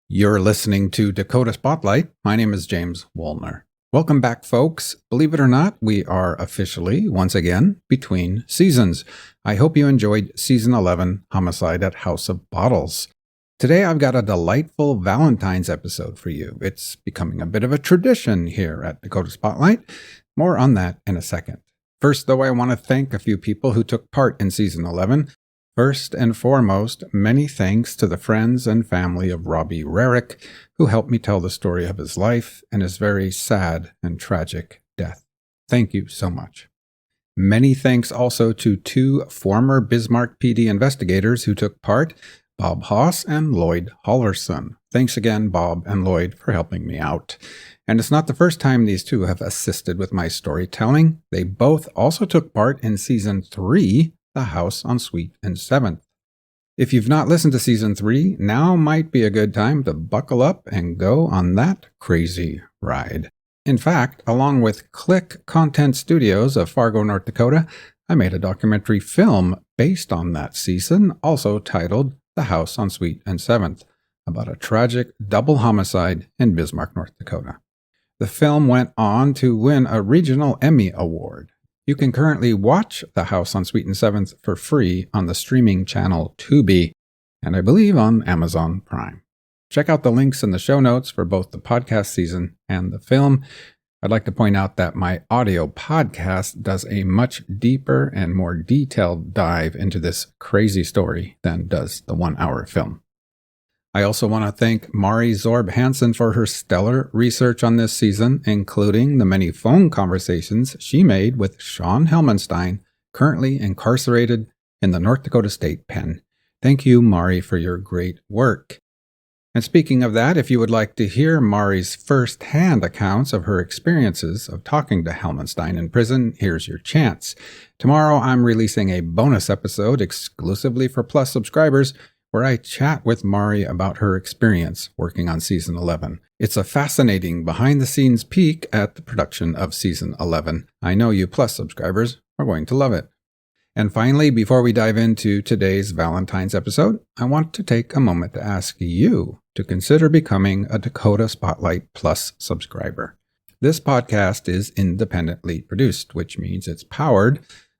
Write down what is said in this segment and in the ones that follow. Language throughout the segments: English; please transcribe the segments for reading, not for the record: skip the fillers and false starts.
You're listening to Dakota Spotlight. My name is James Woolner. Welcome back, folks. Believe it or not, we are officially, once again, between seasons. I hope you enjoyed Season 11, Homicide at House of Bottles. Today, I've got a delightful Valentine's episode for you. It's becoming a bit of a tradition here at Dakota Spotlight. More on that in a second. First, though, I want to thank a few people who took part in Season 11. First and foremost, many thanks to the friends and family of Robbie Rarick, who helped me tell the story of his life and his very sad and tragic death. Thank you so much. Many thanks also to two former Bismarck PD investigators who took part, Bob Haas and Lloyd Hollerson. Thanks again, Bob and Lloyd, for helping me out. And it's not the first time these two have assisted with my storytelling. They both also took part in Season 3, The House on Sweet and 7th. If you've not listened to Season 3, now might be a good time to buckle up and go on that crazy ride. In fact, along with Click Content Studios of Fargo, North Dakota, I made a documentary film based on that season, also titled The House on Sweet and 7th, about a tragic double homicide in Bismarck, North Dakota. The film went on to win a regional Emmy Award. You can currently watch The House on Sweet and 7th for free on the streaming channel Tubi, and I believe on Amazon Prime. Check out the links in the show notes for both the podcast season and the film. I'd like to point out that my audio podcast does a much deeper and more detailed dive into this crazy story than does the 1-hour film. I also want to thank Mari Zorb Hansen for her stellar research on this season, including the many phone conversations she made with Sean Helmenstein, currently incarcerated in the North Dakota State Pen. Thank you, Mari, for your great work. And speaking of that, if you would like to hear Mari's first-hand accounts of her experiences of talking to Helmenstein in prison, here's your chance. Tomorrow, I'm releasing a bonus episode exclusively for Plus subscribers, where I chat with Mari about her experience working on Season 11. It's a fascinating behind-the-scenes peek at the production of Season 11. I know you Plus subscribers are going to love it. And finally, before we dive into today's Valentine's episode, I want to take a moment to ask you to consider becoming a Dakota Spotlight Plus subscriber. This podcast is independently produced, which means it's powered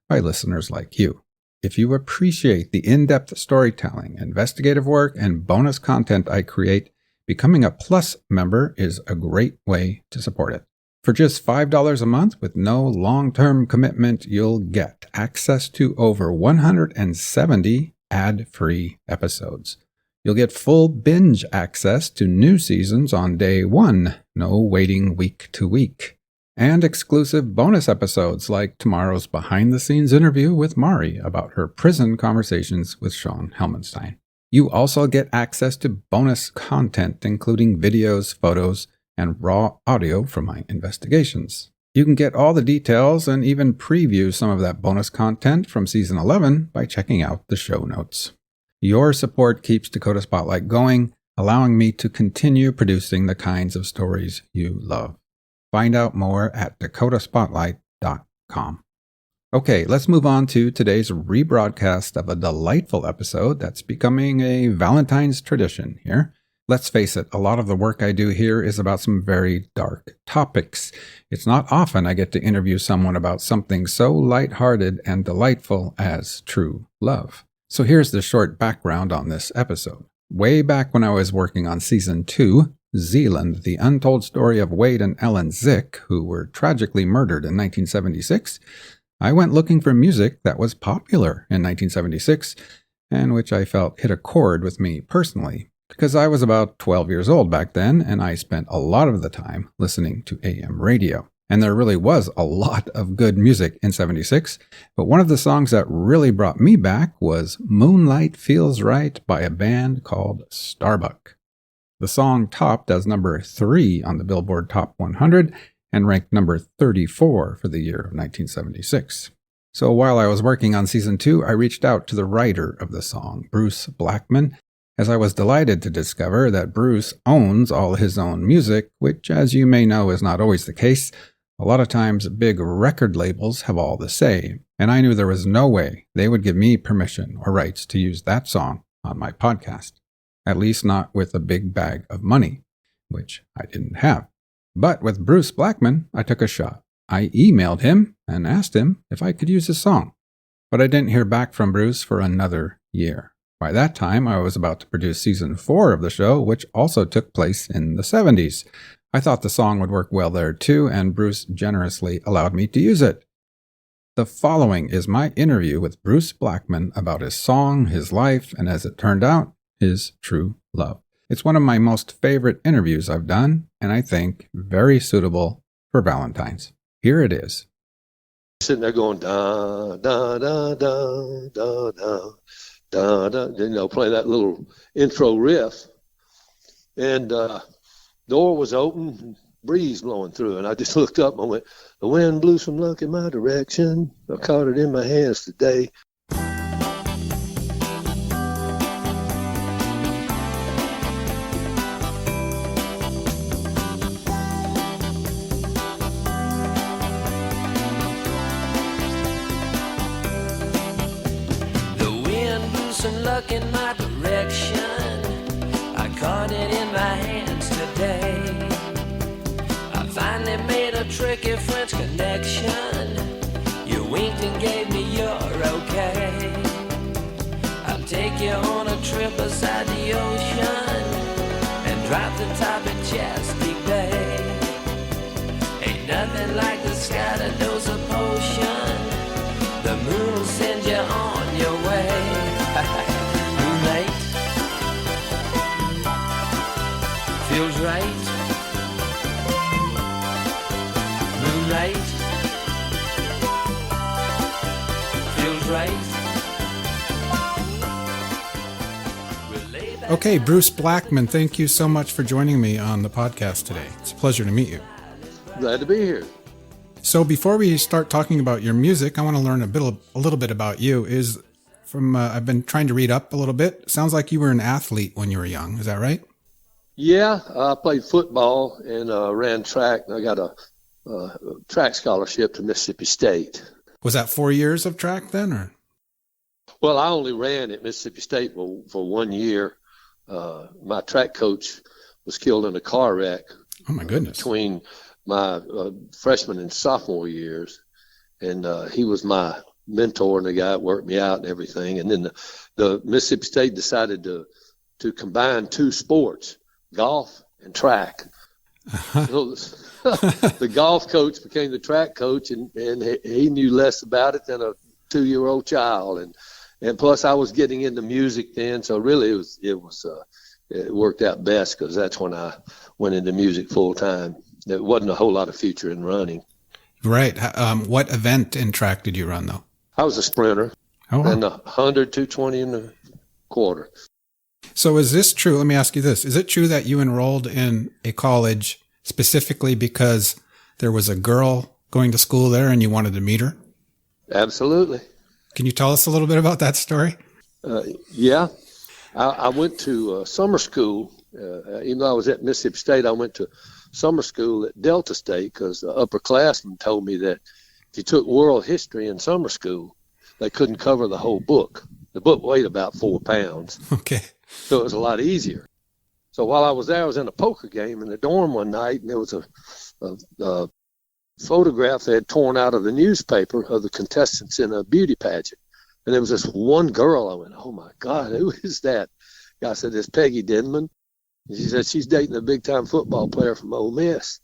by listeners like you. If you appreciate the in-depth storytelling, investigative work, and bonus content I create, becoming a Plus member is a great way to support it. For just $5 a month with no long-term commitment, you'll get access to over 170 ad-free episodes. You'll get full binge access to new seasons on day one, no waiting week to week. And exclusive bonus episodes like tomorrow's behind-the-scenes interview with Mari about her prison conversations with Sean Helmenstein. You also get access to bonus content, including videos, photos, and raw audio from my investigations. You can get all the details and even preview some of that bonus content from Season 11 by checking out the show notes. Your support keeps Dakota Spotlight going, allowing me to continue producing the kinds of stories you love. Find out more at dakotaspotlight.com. Okay, let's move on to today's rebroadcast of a delightful episode that's becoming a Valentine's tradition here. Let's face it, a lot of the work I do here is about some very dark topics. It's not often I get to interview someone about something so lighthearted and delightful as true love. So here's the short background on this episode. Way back when I was working on Season 2, Zealand, the untold story of Wade and Ellen Zick, who were tragically murdered in 1976, I went looking for music that was popular in 1976, and which I felt hit a chord with me personally, because I was about 12 years old back then, and I spent a lot of the time listening to AM radio. And there really was a lot of good music in 76, but one of the songs that really brought me back was Moonlight Feels Right by a band called Starbuck. The song topped as number 3 on the Billboard Top 100 and ranked number 34 for the year of 1976. So while I was working on Season 2, I reached out to the writer of the song, Bruce Blackman, as I was delighted to discover that Bruce owns all his own music, which, as you may know, is not always the case. A lot of times, big record labels have all the say, and I knew there was no way they would give me permission or rights to use that song on my podcast. at least not with a big bag of money, which I didn't have. But with Bruce Blackman, I took a shot. I emailed him and asked him if I could use his song. But I didn't hear back from Bruce for another year. By that time, I was about to produce season 4 of the show, which also took place in the 70s. I thought the song would work well there too, and Bruce generously allowed me to use it. The following is my interview with Bruce Blackman about his song, his life, and as it turned out, his true love. It's one of my most favorite interviews I've done, and I think very suitable for Valentine's. Here it is. Sitting there going, da, da, da, da, da, da, da, da, playing that little intro riff. And door was open, breeze blowing through, and I just looked up and I went, the wind blew some luck in my direction. I caught it in my hands today. Luck in my direction, I caught it in my hands today. I finally made a tricky French connection. You winked and gave me your okay. I'll take you on a trip beside the ocean and drop the top of Chesapeake Bay. Ain't nothing like the sky to dose a potion. The moon will send you on your way. Moonlight feels right. Moonlight feels right. Okay, Bruce Blackman, thank you so much for joining me on the podcast today. It's a pleasure to meet you. Glad to be here. So before we start talking about your music, I want to learn a little bit about you. I've been trying to read up a little bit. Sounds like you were an athlete when you were young. Is that right? Yeah, I played football and ran track. I got a track scholarship to Mississippi State. Was that 4 years of track then, or? Well, I only ran at Mississippi State for 1 year. My track coach was killed in a car wreck. Oh my goodness! Between my freshman and sophomore years, and he was my mentor and the guy that worked me out and everything. And then the Mississippi State decided to combine two sports, golf and track. So the golf coach became the track coach, and he knew less about it than a 2-year-old child. And plus I was getting into music then, so really it worked out best because that's when I went into music full time. There wasn't a whole lot of future in running. Right. What event in track did you run though? I was a sprinter. Oh, wow. And 100, 220 in the quarter. So is this true? Let me ask you this. Is it true that you enrolled in a college specifically because there was a girl going to school there and you wanted to meet her? Absolutely. Can you tell us a little bit about that story? Yeah. I went to summer school. Even though I was at Mississippi State, I went to summer school at Delta State because the upperclassmen told me that if you took world history in summer school, they couldn't cover the whole book. The book weighed about 4 pounds. Okay. So it was a lot easier. So while I was there, I was in a poker game in the dorm one night, and there was a photograph they had torn out of the newspaper of the contestants in a beauty pageant. And there was this one girl. I went, oh, my God, who is that? I said, it's Peggy Denman. And she said, she's dating a big-time football player from Ole Miss.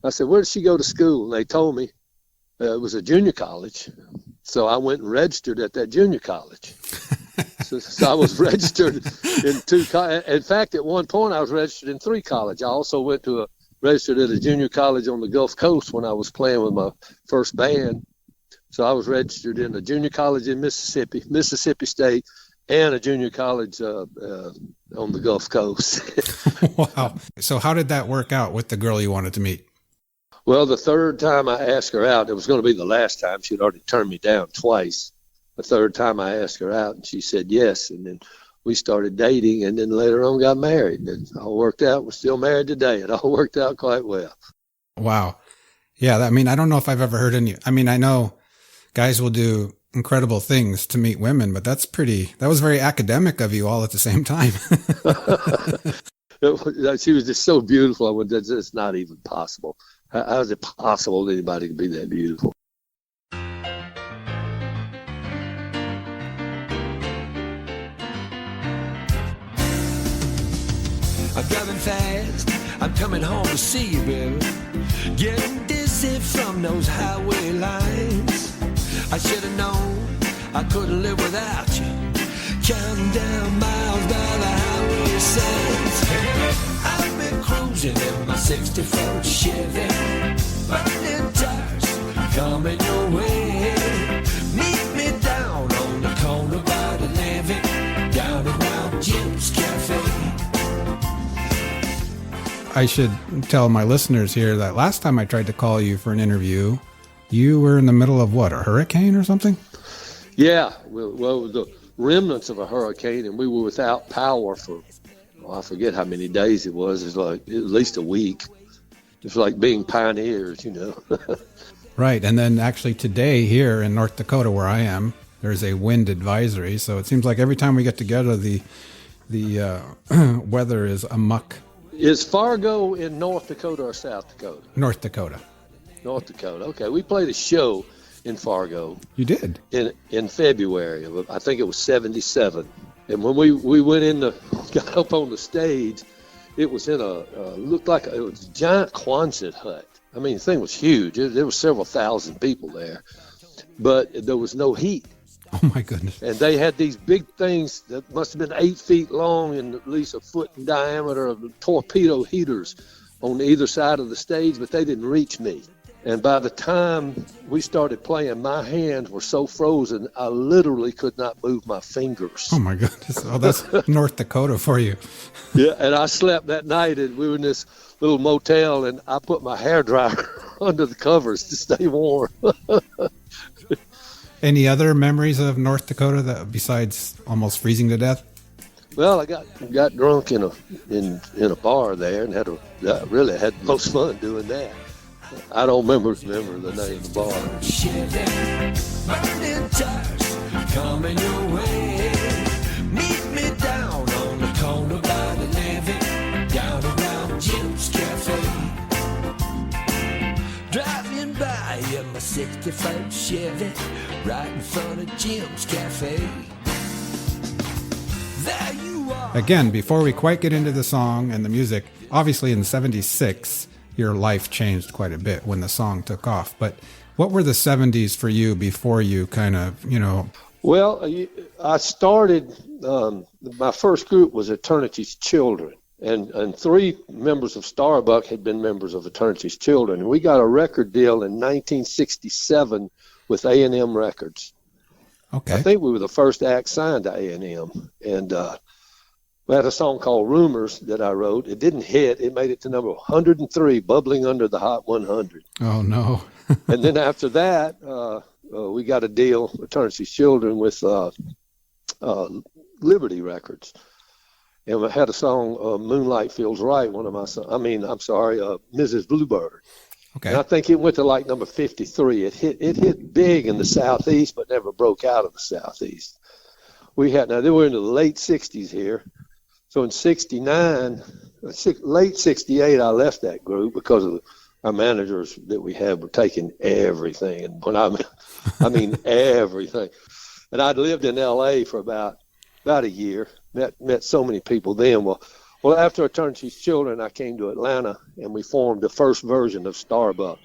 I said, where did she go to school? And they told me it was a junior college. So I went and registered at that junior college. So I was registered in 2 in fact, at one point, I was registered in 3 colleges. I also registered at a junior college on the Gulf Coast when I was playing with my first band. So I was registered in a junior college in Mississippi State, and a junior college on the Gulf Coast. Wow. So how did that work out with the girl you wanted to meet? Well, the third time I asked her out, it was going to be the last time. She'd already turned me down twice. The third time I asked her out, and she said yes. And then we started dating, and then later on got married. And it all worked out. We're still married today. It all worked out quite well. Wow. Yeah, I mean, I don't know if I've ever heard any. I mean, I know guys will do incredible things to meet women, but that was very academic of you all at the same time. She was just so beautiful. I went, it's not even possible. How is it possible that anybody could be that beautiful? I'm driving fast, I'm coming home to see you, baby. Getting dizzy from those highway lines. I should have known I couldn't live without you. Counting down miles by the highway signs. I've been cruising in my 64 Chevy. Burning tires coming your way. Meet me down on the corner by the levee. Down around Jim's Cafe. I should tell my listeners here that last time I tried to call you for an interview, you were in the middle of what, a hurricane or something? Yeah, well, the remnants of a hurricane, and we were without power for, I forget how many days it was. It was like at least a week. It's like being pioneers, you know. Right, and then actually today here in North Dakota where I am, there's a wind advisory. So it seems like every time we get together, the weather is amuck. Is Fargo in North Dakota or South Dakota? North Dakota. North Dakota. Okay, we played a show in Fargo. You did? In February. I think it was 77. And when we went in, got up on the stage, it was in looked like it was a giant Quonset hut. I mean, the thing was huge. There were several thousand people there, but there was no heat. Oh my goodness. And they had these big things that must have been 8 feet long and at least a foot in diameter of torpedo heaters on either side of the stage, but they didn't reach me. And by the time we started playing, my hands were so frozen, I literally could not move my fingers. Oh my goodness. Oh, that's North Dakota for you. Yeah, and I slept that night, and we were in this little motel, and I put my hairdryer under the covers to stay warm. Any other memories of North Dakota that besides almost freezing to death? Well, I got drunk in a bar there and I really had the most fun doing that. I don't remember the name of the bar. Burning tires coming your way. Meet me down on the corner by the levee. Down around Jim's Cafe. Driving by in my 65 Chevy, right in front of Jim's Cafe. There you are. Again, before we quite get into the song and the music, obviously in '76, your life changed quite a bit when the song took off. But what were the 70s for you before you kind of, Well, I started, my first group was Eternity's Children. And 3 members of Starbuck had been members of Eternity's Children. And we got a record deal in 1967 with A&M Records. Okay. I think we were the first act signed to A&M. And we had a song called Rumors that I wrote. It didn't hit. It made it to number 103, bubbling under the Hot 100. Oh, no. And then after that, we got a deal, Eternity's Children, with Liberty Records. And we had a song, Moonlight Feels Right, one of my songs. Mrs. Bluebird. Okay. And I think it went to like number 53. It hit big in the Southeast, but never broke out of the Southeast. They were in the late 60s here. So in 69, late 68, I left that group because of our managers that we had were taking everything. And when I mean everything. And I'd lived in L.A. for about a year, met so many people then. Well, after Eternity's Children, I came to Atlanta, and we formed the first version of Starbuck.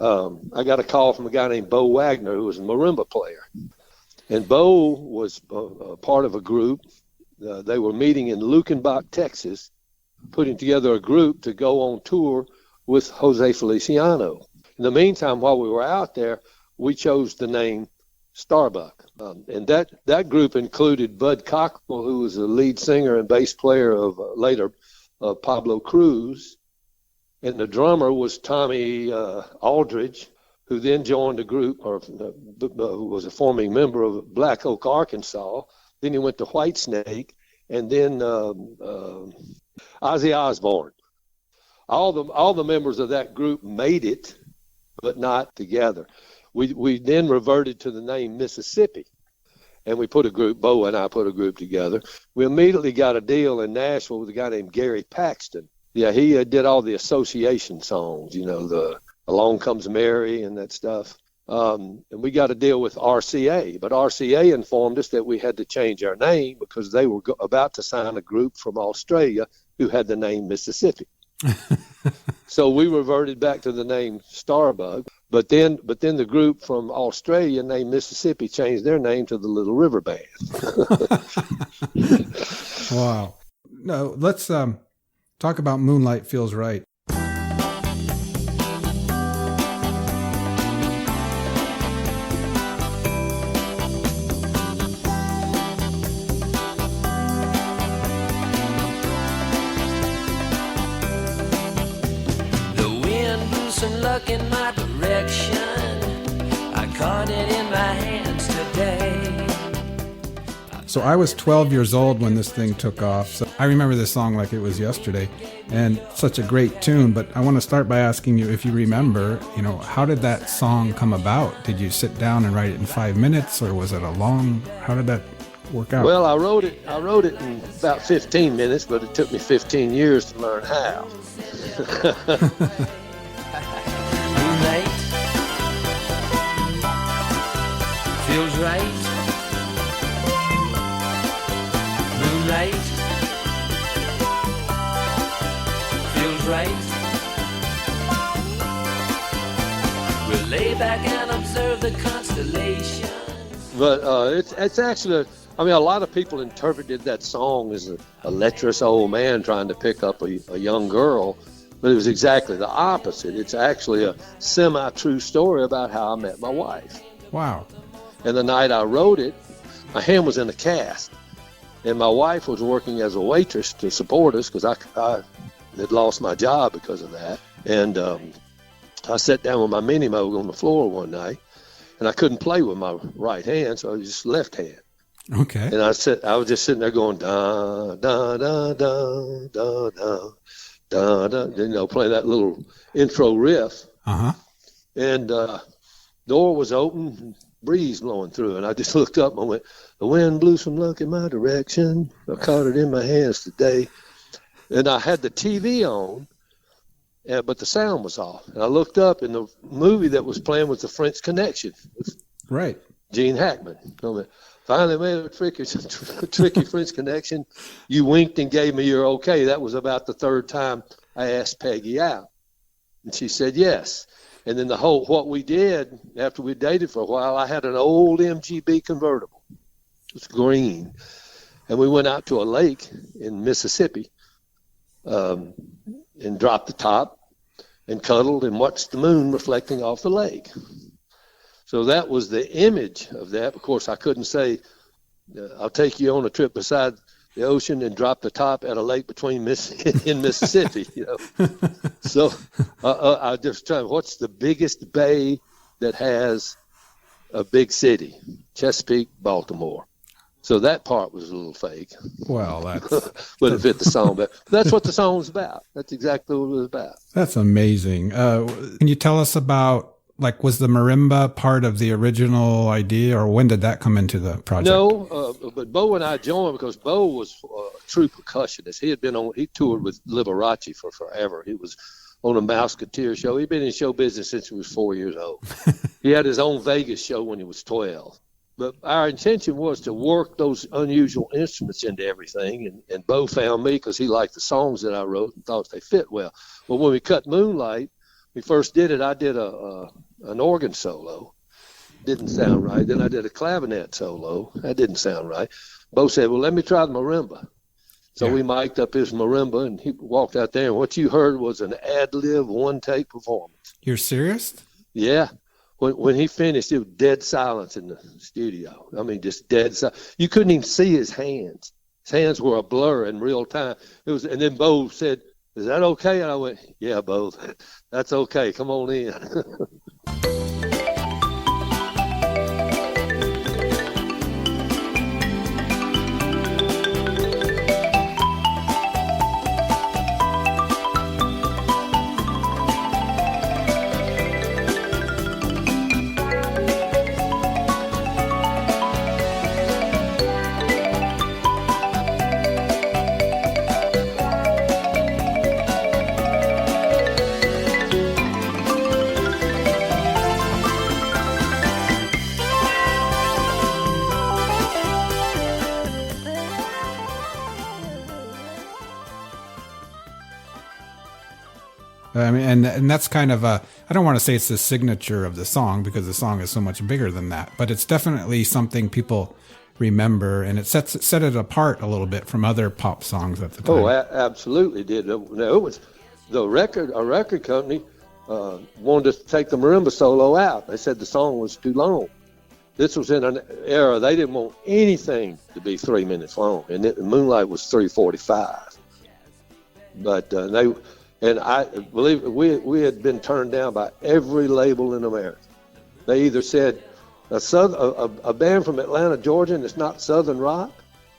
I got a call from a guy named Bo Wagner, who was a marimba player. And Bo was part of a group. They were meeting in Lukenbach, Texas, putting together a group to go on tour with Jose Feliciano. In the meantime, while we were out there, we chose the name Starbuck. And that group included Bud Cockrell, who was the lead singer and bass player of later Pablo Cruz. And the drummer was Tommy Aldridge, who then joined the group, who was a forming member of Black Oak, Arkansas. Then he went to Whitesnake, and then Ozzy Osbourne. All the members of that group made it, but not together. we then reverted to the name Mississippi. And we put a group, Bo and I put a group together. We immediately got a deal in Nashville with a guy named Gary Paxton. Yeah, he did all the association songs, the Along Comes Mary and that stuff. And we got a deal with RCA, but RCA informed us that we had to change our name because they were about to sign a group from Australia who had the name Mississippi. So we reverted back to the name Starbug, but then the group from Australia named Mississippi changed their name to the Little River Band. Wow. No, let's talk about Moonlight Feels Right. Some luck in my direction. I caught it in my hands today. So I was 12 years old when this thing took off. So I remember this song like it was yesterday, and such a great tune. But I want to start by asking you if you remember, how did that song come about? Did you sit down and write it in 5 minutes, or was it how did that work out? Well, I wrote it in about 15 minutes, but it took me 15 years to learn how. Moonlight feels right. Moonlight feels right. We'll lay back and observe the constellations. But it's actually, a lot of people interpreted that song as a lecherous old man trying to pick up a young girl. But it was exactly the opposite. It's actually a semi-true story about how I met my wife. Wow. And the night I wrote it, my hand was in a cast. And my wife was working as a waitress to support us because I had lost my job because of that. And I sat down with my Mini Moog on the floor one night, and I couldn't play with my right hand, so I was just left hand. Okay. And I was just sitting there going, da, da, da, da, da, da. Da, da, play that little intro riff. Uh-huh. And door was open, breeze blowing through, and I just looked up and I went, the wind blew some luck in my direction. I caught it in my hands today. And I had the TV on, but the sound was off. And I looked up, and the movie that was playing was The French Connection. Right. Gene Hackman. Finally made a tricky French connection. You winked and gave me your okay. That was about the third time I asked Peggy out. And she said yes. And then what we did after we dated for a while, I had an old MGB convertible. It was green. And we went out to a lake in Mississippi and dropped the top and cuddled and watched the moon reflecting off the lake. So that was the image of that. Of course, I couldn't say, I'll take you on a trip beside the ocean and drop the top at a lake in Mississippi. So I just tried, what's the biggest bay that has a big city? Chesapeake, Baltimore. So that part was a little fake. Well, that's... but it fit the song. But that's what the song was about. That's exactly what it was about. That's amazing. Can you tell us about, was the marimba part of the original idea, or when did that come into the project? No, but Bo and I joined because Bo was a true percussionist. He toured with Liberace for forever. He was on a Mouseketeer show. He'd been in show business since he was 4 years old. He had his own Vegas show when he was 12. But our intention was to work those unusual instruments into everything. And Bo found me because he liked the songs that I wrote and thought they fit well. But when we cut Moonlight, we first did it, I did an organ solo. Didn't sound right. Then I did a clavinet solo. That didn't sound right. Bo said, well, let me try the marimba. So we mic'd up his marimba, and he walked out there, and what you heard was an ad-lib, one-take performance. You're serious? Yeah. When he finished, it was dead silence in the studio. I mean, just dead silence. You couldn't even see his hands. His hands were a blur in real time. And then Bo said, is that okay? And I went, yeah, Bo, that's okay. Come on in. I mean, and that's kind of I don't want to say it's the signature of the song because the song is so much bigger than that, but it's definitely something people remember, and it set it apart a little bit from other pop songs at the time. Oh, absolutely did. No, it was a record company wanted to take the marimba solo out. They said the song was too long. This was in an era they didn't want anything to be 3 minutes long, and Moonlight was 3:45. But I believe we had been turned down by every label in America. They either said a band from Atlanta, Georgia, and it's not Southern rock,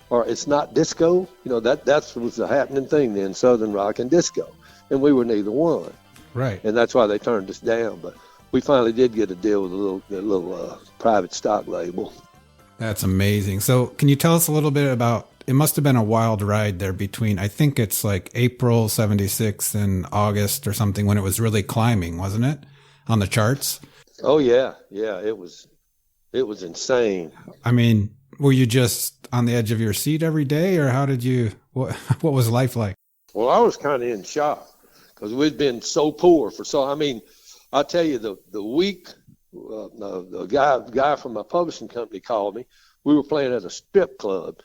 or it's not disco. That was the happening thing then, Southern rock and disco, and we were neither one. Right. And that's why they turned us down. But we finally did get a deal with a little private stock label. That's amazing. So can you tell us a little bit about, it must have been a wild ride there between, I think it's like April 76 and August or something, when it was really climbing, wasn't it? On the charts? Oh, yeah. Yeah, it was insane. I mean, were you just on the edge of your seat every day, or what was life like? Well, I was kind of in shock because we'd been so poor I'll tell you, the week the guy from my publishing company called me. We were playing at a strip club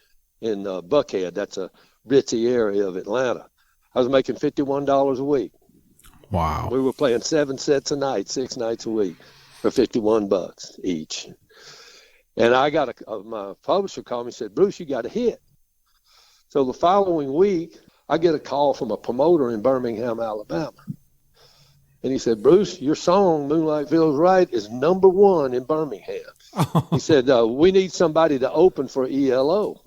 in Buckhead. That's a ritzy area of Atlanta. I was making $51 a week. Wow. We were playing 7 sets a night, 6 nights a week for $51 each. And I got my publisher called me and said, "Bruce, you got a hit." So the following week, I get a call from a promoter in Birmingham, Alabama. And he said, "Bruce, your song, Moonlight Feels Right, is #1 in Birmingham." He said, "We need somebody to open for ELO."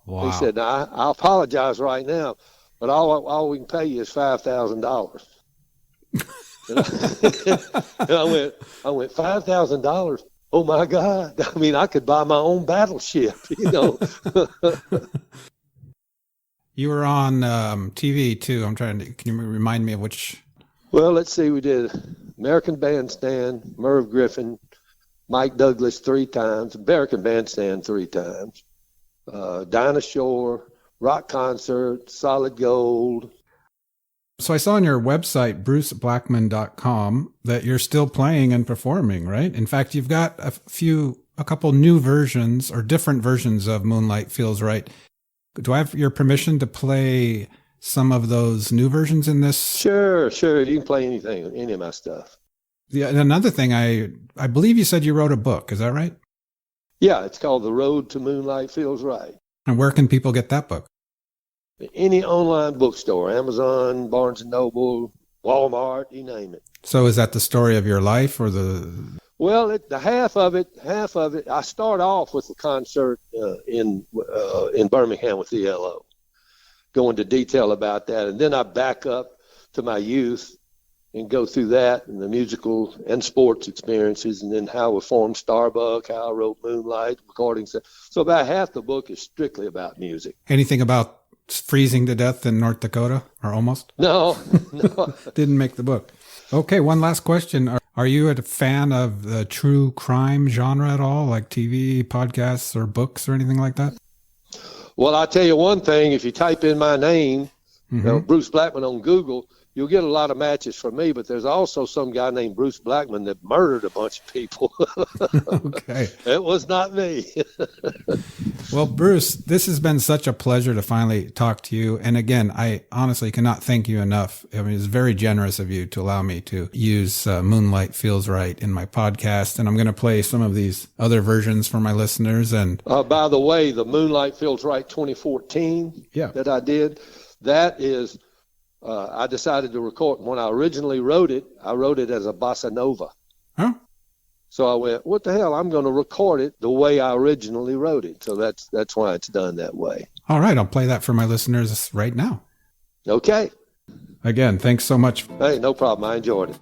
Wow. He said, "I apologize right now, but all we can pay you is $5,000. And I went, $5,000? Oh my God. I mean, I could buy my own battleship, You were on TV too. Can you remind me of which? Well, let's see. We did American Bandstand, Merv Griffin, Mike Douglas 3 times, American Bandstand 3 times, Dinah Shore, Rock Concert, Solid Gold. So I saw on your website, bruceblackman.com, that you're still playing and performing, right? In fact, you've got a couple new versions or different versions of Moonlight Feels Right. Do I have your permission to play some of those new versions in this? Sure. You can play anything, any of my stuff. Yeah. And another thing, I believe you said you wrote a book. Is that right? Yeah, it's called The Road to Moonlight Feels Right. And where can people get that book? Any online bookstore, Amazon, Barnes & Noble, Walmart, you name it. So is that the story of your life or the... Well, the half of it, I start off with the concert in Birmingham with ELO, go into detail about that. And then I back up to my youth and go through that and the musical and sports experiences, and then how we formed Starbuck, how I wrote Moonlight, recordings. So about half the book is strictly about music. Anything about freezing to death in North Dakota, or almost? No. Didn't make the book. Okay, one last question. Are you a fan of the true crime genre at all, like TV, podcasts, or books, or anything like that? Well, I'll tell you one thing. If you type in my name, Bruce Blackman on Google, you'll get a lot of matches from me, but there's also some guy named Bruce Blackman that murdered a bunch of people. Okay. It was not me. Well, Bruce, this has been such a pleasure to finally talk to you. And again, I honestly cannot thank you enough. I mean, it's very generous of you to allow me to use Moonlight Feels Right in my podcast. And I'm going to play some of these other versions for my listeners. And by the way, the Moonlight Feels Right 2014 that I did, that is... I decided to record. When I originally wrote it as a bossa nova. Huh? So I went, what the hell? I'm going to record it the way I originally wrote it. So that's why it's done that way. All right. I'll play that for my listeners right now. Okay. Again, thanks so much. Hey, no problem. I enjoyed it.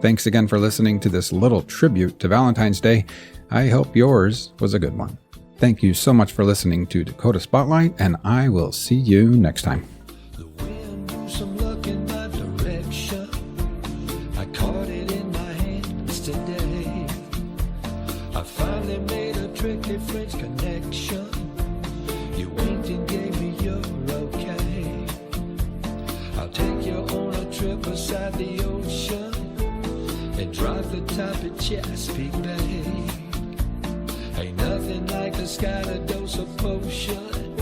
Thanks again for listening to this little tribute to Valentine's Day. I hope yours was a good one. Thank you so much for listening to Dakota Spotlight, and I will see you next time. The wind blew some luck in my direction. I caught it in my hands today. I finally made a tricky French connection. You winked and gave me your okay. trip beside the ocean and drop the top of Chesapeake Bay. Ain't nothing like a sky dose of potion.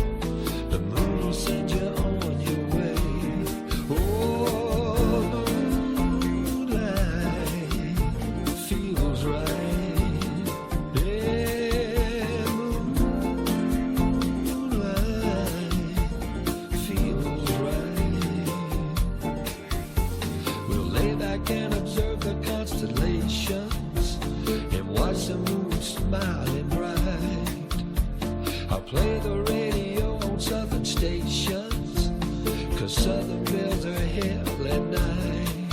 The moon will send you on your way. Oh, moonlight feels right. Yeah, moonlight feels right. We'll lay back and observe the constellations and watch the moon smiling bright. I'll play the radio on southern stations, 'cause southern bells are hell at night.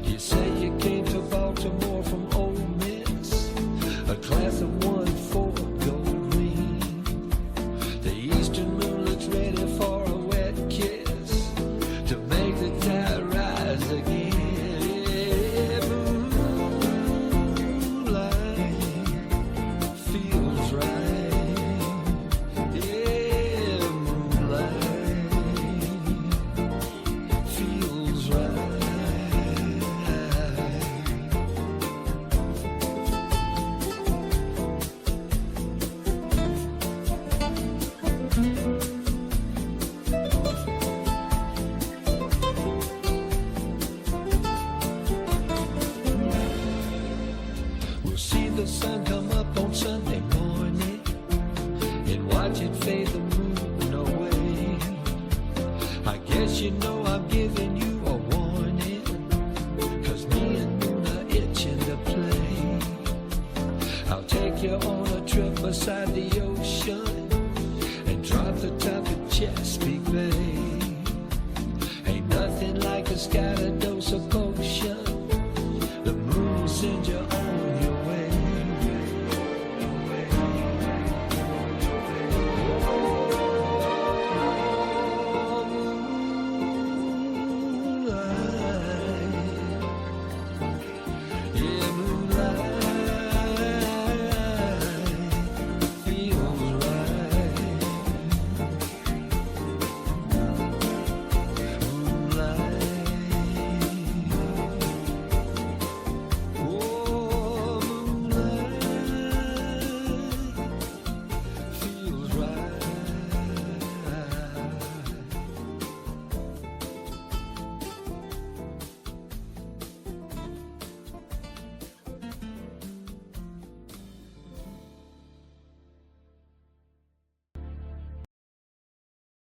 You say you came to Baltimore from Ole Miss, a class of 1-4 gold ring. The eastern moon looks ready for a wet kiss to make the tide rise again. The sun come up on Sunday morning and watch it fade the moon away. I guess you know I'm giving you a warning, 'cause me and Moon are itching to play. I'll take you on a trip beside the ocean and drop the top of Chesapeake Bay. Ain't nothing like a sky